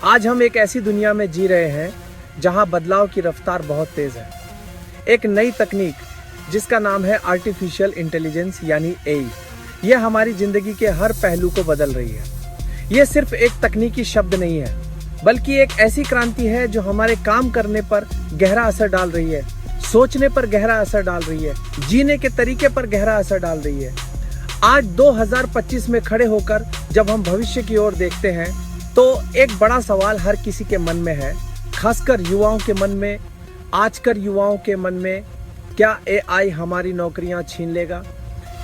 आज हम एक ऐसी दुनिया में जी रहे हैं जहां बदलाव की रफ्तार बहुत तेज है। एक नई तकनीक जिसका नाम है आर्टिफिशियल इंटेलिजेंस यानी एआई, यह हमारी जिंदगी के हर पहलू को बदल रही है। यह सिर्फ एक तकनीकी शब्द नहीं है, बल्कि एक ऐसी क्रांति है जो हमारे काम करने पर गहरा असर डाल रही है, सोचने पर गहरा असर डाल रही है, जीने के तरीके पर गहरा असर डाल रही है। आज 2025 में खड़े होकर जब हम भविष्य की ओर देखते हैं तो एक बड़ा सवाल हर किसी के मन में है, खासकर युवाओं के मन में, आजकल युवाओं के मन में, क्या एआई हमारी नौकरियां छीन लेगा?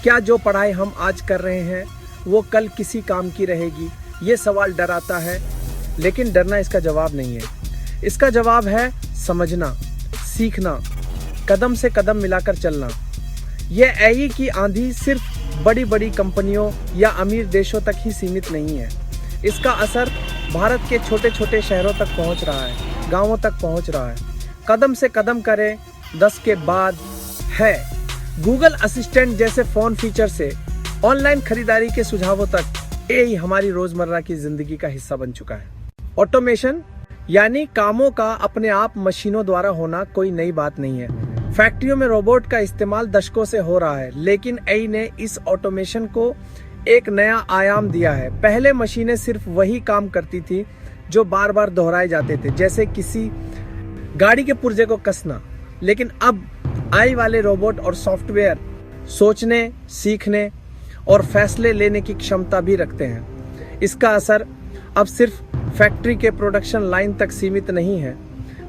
क्या जो पढ़ाई हम आज कर रहे हैं वो कल किसी काम की रहेगी? ये सवाल डराता है, लेकिन डरना इसका जवाब नहीं है। इसका जवाब है समझना, सीखना, कदम से कदम मिलाकर चलना। यह एआई की आंधी सिर्फ बड़ी बड़ी कंपनियों या अमीर देशों तक ही सीमित नहीं है। इसका असर भारत के छोटे छोटे शहरों तक पहुंच रहा है, गांवों तक पहुंच रहा है। कदम से कदम करें 10 के बाद है। गूगल असिस्टेंट जैसे फोन फीचर से ऑनलाइन खरीदारी के सुझावों तक एआई हमारी रोजमर्रा की जिंदगी का हिस्सा बन चुका है। ऑटोमेशन यानी कामों का अपने आप मशीनों द्वारा होना कोई नई बात नहीं है। फैक्ट्रियों में रोबोट का इस्तेमाल दशकों से हो रहा है, लेकिन एआई ने इस ऑटोमेशन को एक नया आयाम दिया है। पहले मशीनें सिर्फ वही काम करती थी जो बार बार दोहराए जाते थे, जैसे किसी गाड़ी के पुर्जे को कसना। लेकिन अब एआई वाले रोबोट और सॉफ्टवेयर सोचने, सीखने और फैसले लेने की क्षमता भी रखते हैं। इसका असर अब सिर्फ फैक्ट्री के प्रोडक्शन लाइन तक सीमित नहीं है,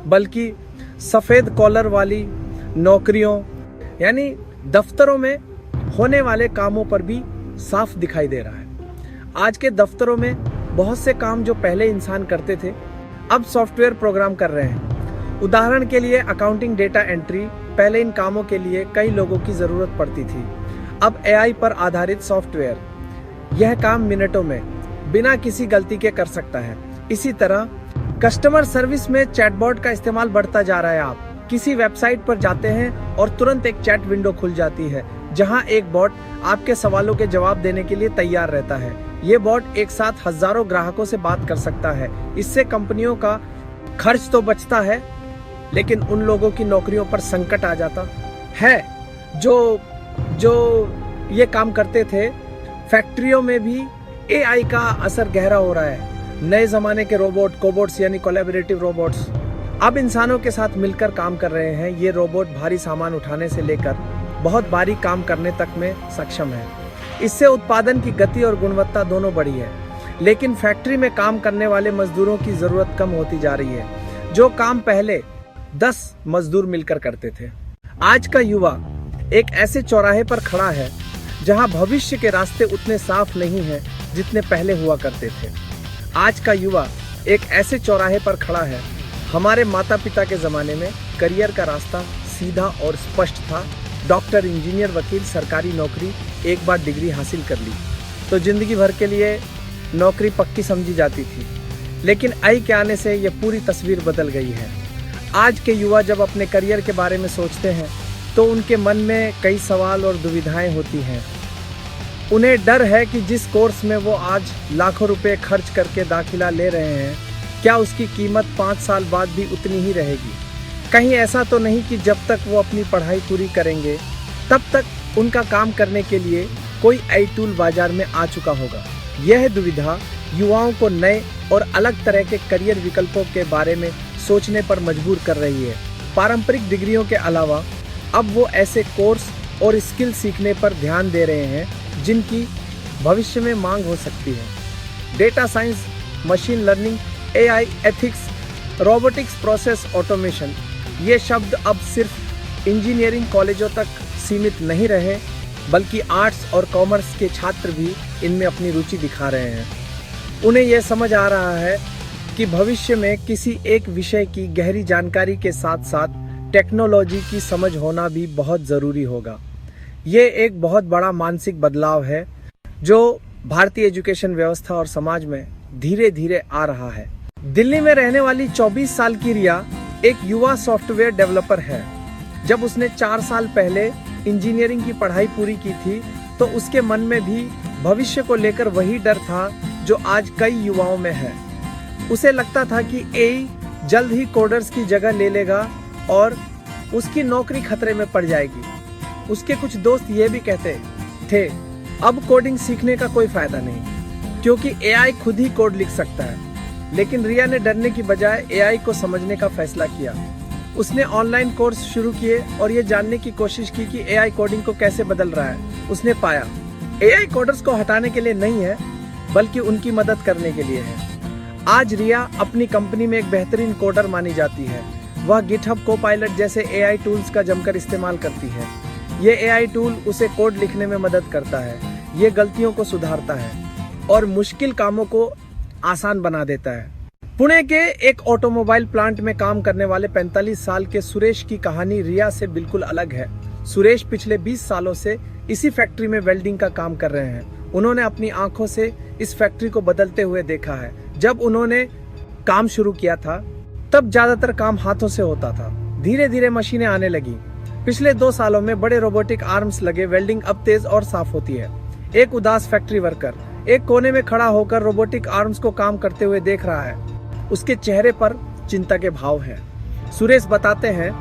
बल्कि सफेद कॉलर वाली नौकरियों यानी दफ्तरों में होने वाले कामों पर भी साफ दिखाई दे रहा है। आज के दफ्तरों में बहुत से काम जो पहले इंसान करते थे, अब सॉफ्टवेयर प्रोग्राम कर रहे हैं। उदाहरण के लिए अकाउंटिंग, डेटा एंट्री, पहले इन कामों के लिए कई लोगों की जरूरत पड़ती थी। अब एआई पर आधारित सॉफ्टवेयर यह काम मिनटों में बिना किसी गलती के कर सकता है। इसी तरह कस्टमर सर्विस में चैटबॉट का इस्तेमाल बढ़ता जा रहा है। आप किसी वेबसाइट पर जाते हैं और तुरंत एक चैट विंडो खुल जाती है, जहां एक बॉट आपके सवालों के जवाब देने के लिए तैयार रहता है। ये बॉट एक साथ हजारों ग्राहकों से बात कर सकता है। इससे कंपनियों का खर्च तो बचता है, लेकिन उन लोगों की नौकरियों पर संकट आ जाता है जो ये काम करते थे। फैक्ट्रियों में भी एआई का असर गहरा हो रहा है। नए जमाने के रोबोट, कोबोट्स यानी कोलैबोरेटिव रोबोट्स अब इंसानों के साथ मिलकर काम कर रहे हैं। ये रोबोट भारी सामान उठाने से लेकर बहुत बारीक काम करने तक में सक्षम है। इससे उत्पादन की गति और गुणवत्ता दोनों बढ़ी है, लेकिन फैक्ट्री में काम करने वाले मजदूरों की जरूरत कम होती जा रही है, जो काम पहले 10 मजदूर मिलकर करते थे। आज का युवा एक ऐसे चौराहे पर खड़ा है जहां भविष्य के रास्ते उतने साफ नहीं हैं जितने पहले हुआ करते थे। आज का युवा एक ऐसे चौराहे पर खड़ा है। हमारे माता पिता के जमाने में करियर का रास्ता सीधा और स्पष्ट था। डॉक्टर, इंजीनियर, वकील, सरकारी नौकरी, एक बार डिग्री हासिल कर ली तो जिंदगी भर के लिए नौकरी पक्की समझी जाती थी। लेकिन एआई के आने से यह पूरी तस्वीर बदल गई है। आज के युवा जब अपने करियर के बारे में सोचते हैं तो उनके मन में कई सवाल और दुविधाएं होती हैं। उन्हें डर है कि जिस कोर्स में वो आज लाखों रुपए खर्च करके दाखिला ले रहे हैं, क्या उसकी कीमत 5 साल बाद भी उतनी ही रहेगी? कहीं ऐसा तो नहीं कि जब तक वो अपनी पढ़ाई पूरी करेंगे तब तक उनका काम करने के लिए कोई एआई टूल बाजार में आ चुका होगा? यह दुविधा युवाओं को नए और अलग तरह के करियर विकल्पों के बारे में सोचने पर मजबूर कर रही है। पारंपरिक डिग्रियों के अलावा अब वो ऐसे कोर्स और स्किल सीखने पर ध्यान दे रहे हैं जिनकी भविष्य में मांग हो सकती है। Data science, machine learning, AI, ethics, robotics, process automation, ये शब्द अब सिर्फ इंजीनियरिंग कॉलेजों तक सीमित नहीं रहे, बल्कि आर्ट्स और कॉमर्स के छात्र भी इनमें अपनी रुचि दिखा रहे हैं। उन्हें यह समझ आ रहा है कि भविष्य में किसी एक विषय की गहरी जानकारी के साथ साथ टेक्नोलॉजी की समझ होना भी बहुत ज़रूरी होगा। ये एक बहुत बड़ा मानसिक बदलाव है जो भारतीय एजुकेशन व्यवस्था और समाज में धीरे धीरे आ रहा है। दिल्ली में रहने वाली 24 साल की रिया एक युवा सॉफ्टवेयर डेवलपर है। जब उसने 4 साल पहले इंजीनियरिंग की पढ़ाई पूरी की थी तो उसके मन में भी भविष्य को लेकर वही डर था जो आज कई युवाओं में है। उसे लगता था कि एआई जल्द ही कोडर्स की जगह ले लेगा और उसकी नौकरी खतरे में पड़ जाएगी। उसके कुछ दोस्त ये भी कहते थे, अब कोडिंग सीखने का कोई फायदा नहीं, क्योंकि एआई खुद ही कोड लिख सकता है। लेकिन रिया ने डरने की बजाय एआई को समझने का फैसला किया। उसने ऑनलाइन कोर्स शुरू किए और ये जानने की कोशिश की कि एआई कोडिंग को कैसे बदल रहा है। उसने पाया एआई कोडर्स को हटाने के लिए नहीं है, बल्कि उनकी मदद करने के लिए है। आज रिया अपनी कंपनी में एक बेहतरीन कोडर मानी जाती है। वह गिटहब कोपायलट जैसे एआई टूल्स का जमकर इस्तेमाल करती है। ये एआई टूल उसे कोड लिखने में मदद करता है, ये गलतियों को सुधारता है और मुश्किल कामों को आसान बना देता है। पुणे के एक ऑटोमोबाइल प्लांट में काम करने वाले 45 साल के सुरेश की कहानी रिया से बिल्कुल अलग है। सुरेश पिछले 20 सालों से इसी फैक्ट्री में वेल्डिंग का काम कर रहे हैं। उन्होंने अपनी आंखों से इस फैक्ट्री को बदलते हुए देखा है। जब उन्होंने काम शुरू किया था तब ज्यादातर काम हाथों से होता था। धीरे धीरे मशीनें आने लगी। पिछले 2 सालों में बड़े रोबोटिक आर्म्स लगे वेल्डिंग अब तेज और साफ होती है। एक उदास फैक्ट्री वर्कर एक कोने में खड़ा होकर रोबोटिक आर्म्स को काम करते हुए देख रहा है। उसके चेहरे पर चिंता के भाव हैं। सुरेश बताते हैं,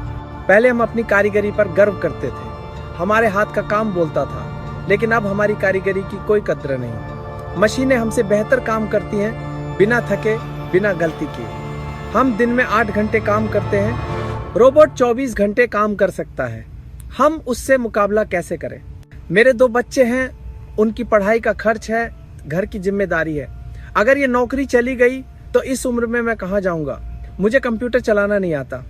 पहले हम अपनी कारीगरी पर गर्व करते थे। हमारे हाथ का काम बोलता था, लेकिन अब हमारी कारीगरी की कोई कद्र नहीं। मशीनें हमसे बेहतर काम करती हैं, बिना थके, बिना गलती किए। हम दिन में 8 घंटे काम करते हैं, रोबोट 24 घंटे काम कर सकता है। हम उससे मुकाबला कैसे करें? मेरे 2 बच्चे हैं, उनकी पढ़ाई का खर्च है, घर की जिम्मेदारी है। अगर ये नौकरी चली गई तो इस उम्र में मैं कहाँ जाऊंगा? मुझे कंप्यूटर चलाना नहीं आता,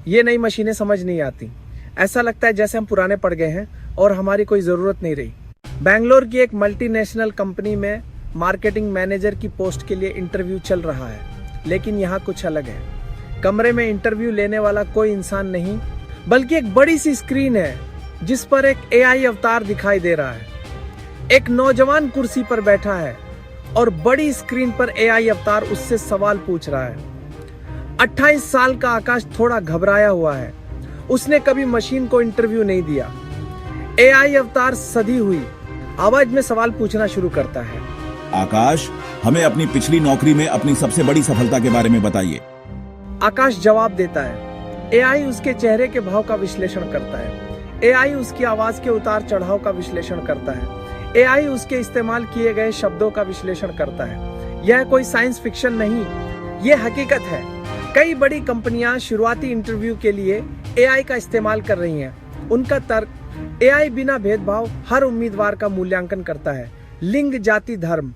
ये नई मशीनें समझ नहीं आती। ऐसा लगता है जैसे हम पुराने पड़ गए हैं और हमारी कोई जरूरत नहीं रही। बैंगलोर की एक मल्टीनेशनल कंपनी में मार्केटिंग मैनेजर की पोस्ट के लिए इंटरव्यू चल रहा है, लेकिन यहाँ कुछ अलग है। कमरे में इंटरव्यू लेने वाला कोई इंसान नहीं, बल्कि एक बड़ी सी स्क्रीन है जिस पर एक एआई अवतार दिखाई दे रहा है। एक नौजवान कुर्सी पर बैठा है और बड़ी स्क्रीन पर एआई अवतार उससे सवाल पूछ रहा है। 28 साल का आकाश थोड़ा घबराया हुआ है। उसने कभी मशीन को इंटरव्यू नहीं दिया। एआई अवतार सधी हुई आवाज में सवाल पूछना शुरू करता है। आकाश, हमें अपनी पिछली नौकरी में अपनी सबसे बड़ी सफलता के बारे में बताइए। आकाश जवाब देता है। एआई उसके चेहरे के भाव का विश्लेषण करता है। एआई उसकी आवाज के उतार चढ़ाव का विश्लेषण करता है। एआई उसके इस्तेमाल किए गए शब्दों का विश्लेषण करता है। यह कोई साइंस फिक्शन नहीं, यह हकीकत है। कई बड़ी कंपनियां शुरुआती इंटरव्यू के लिए एआई का इस्तेमाल कर रही हैं। उनका तर्क, एआई बिना भेदभाव हर उम्मीदवार का मूल्यांकन करता है, लिंग, जाति, धर्म।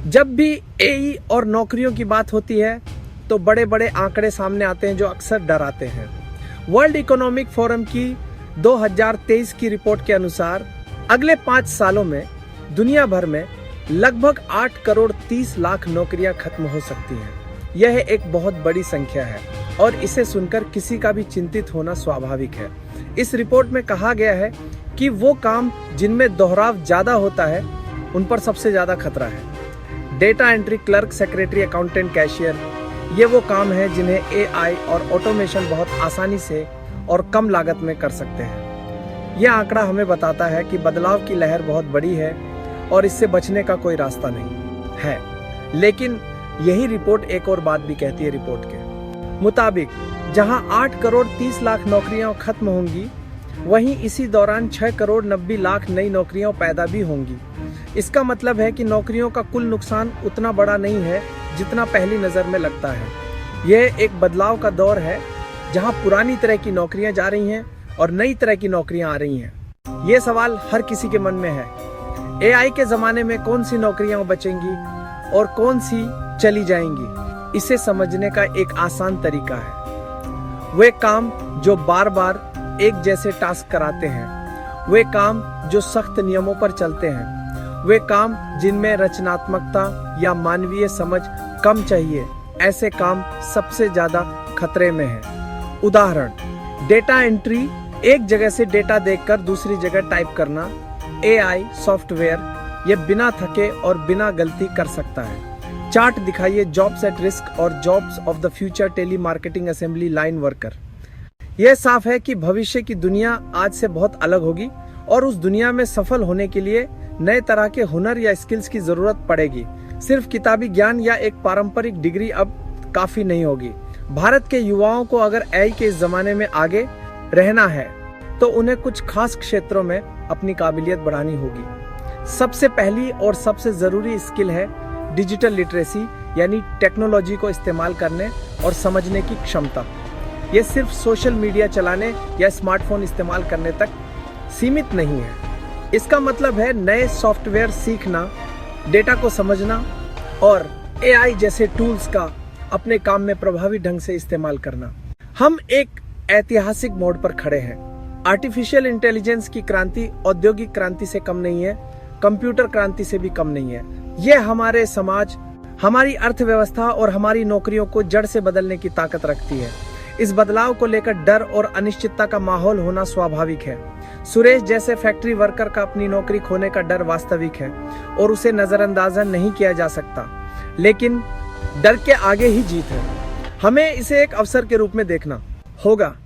जब भी एआई और नौकरियों की बात होती है तो बड़े बड़े आंकड़े सामने आते हैं जो अक्सर डराते हैं। वर्ल्ड इकोनॉमिक फोरम की 2023 की रिपोर्ट के अनुसार अगले 5 सालों में दुनिया भर में लगभग 8 करोड़ 30 लाख नौकरियां खत्म हो सकती हैं। यह एक बहुत बड़ी संख्या है और इसे सुनकर किसी का भी चिंतित होना स्वाभाविक है। इस रिपोर्ट में कहा गया है कि वो काम जिनमें दोहराव ज्यादा होता है उन पर सबसे ज्यादा खतरा है। Data entry clerk, secretary, accountant, cashier, ये वो काम है जिन्हें एआई और ऑटोमेशन बहुत आसानी से और कम लागत में कर सकते हैं। यह आंकड़ा हमें बताता है कि बदलाव की लहर बहुत बड़ी है और इससे बचने का कोई रास्ता नहीं है। लेकिन यही रिपोर्ट एक और बात भी कहती है। रिपोर्ट के मुताबिक जहां 8 करोड़ 30 लाख नौकरियां खत्म होंगी, वहीं इसी दौरान 6 करोड़ 90 लाख नई नौकरियां पैदा भी होंगी। इसका मतलब है कि नौकरियों का कुल नुकसान उतना बड़ा नहीं है जितना पहली नजर में लगता है। यह एक बदलाव का दौर है जहां पुरानी तरह की नौकरियां जा रही हैं और नई तरह की नौकरियां आ रही हैं। ये सवाल हर किसी के मन में है। एआई के जमाने में कौन सी नौकरियां बचेंगी और कौन सी चली जाएंगी? इसे समझने का एक आसान तरीका है। वे काम जो बार बार एक जैसे टास्क कराते हैं, वे काम जो सख्त नियमों पर चलते हैं, वे काम जिनमें रचनात्मकता या मानवीय समझ कम चाहिए, ऐसे काम सबसे ज्यादा खतरे में हैं। उदाहरण, डेटा एंट्री, एक जगह से डेटा देखकर दूसरी जगह टाइप करना। एआई सॉफ्टवेयर ये बिना थके और बिना गलती कर सकता है। चार्ट दिखाइए, जॉब्स एट रिस्क और jobs of the future, telemarketing, assembly line worker. यह साफ है कि भविष्य की दुनिया आज से बहुत अलग होगी और उस दुनिया में सफल होने के लिए नए तरह के हुनर या स्किल्स की जरूरत पड़ेगी। सिर्फ किताबी ज्ञान या एक पारंपरिक डिग्री अब काफी नहीं होगी। भारत के युवाओं को अगर एआई के इस जमाने में आगे रहना है तो उन्हें कुछ खास क्षेत्रों में अपनी काबिलियत बढ़ानी होगी। सबसे पहली और सबसे जरूरी स्किल है डिजिटल लिटरेसी, यानी टेक्नोलॉजी को इस्तेमाल करने और समझने की क्षमता। यह सिर्फ सोशल मीडिया चलाने या स्मार्टफोन इस्तेमाल करने तक सीमित नहीं है। इसका मतलब है नए सॉफ्टवेयर सीखना, डेटा को समझना और एआई जैसे टूल्स का अपने काम में प्रभावी ढंग से इस्तेमाल करना। हम एक ऐतिहासिक मोड़ पर खड़े हैं। आर्टिफिशियल इंटेलिजेंस की क्रांति औद्योगिक क्रांति से कम नहीं है, कंप्यूटर क्रांति से भी कम नहीं है। यह हमारे समाज, हमारी अर्थव्यवस्था और हमारी नौकरियों को जड़ से बदलने की ताकत रखती है। इस बदलाव को लेकर डर और अनिश्चितता का माहौल होना स्वाभाविक है। सुरेश जैसे फैक्ट्री वर्कर का अपनी नौकरी खोने का डर वास्तविक है और उसे नजरअंदाज नहीं किया जा सकता, लेकिन डर के आगे ही जीत है। हमें इसे एक अवसर के रूप में देखना होगा।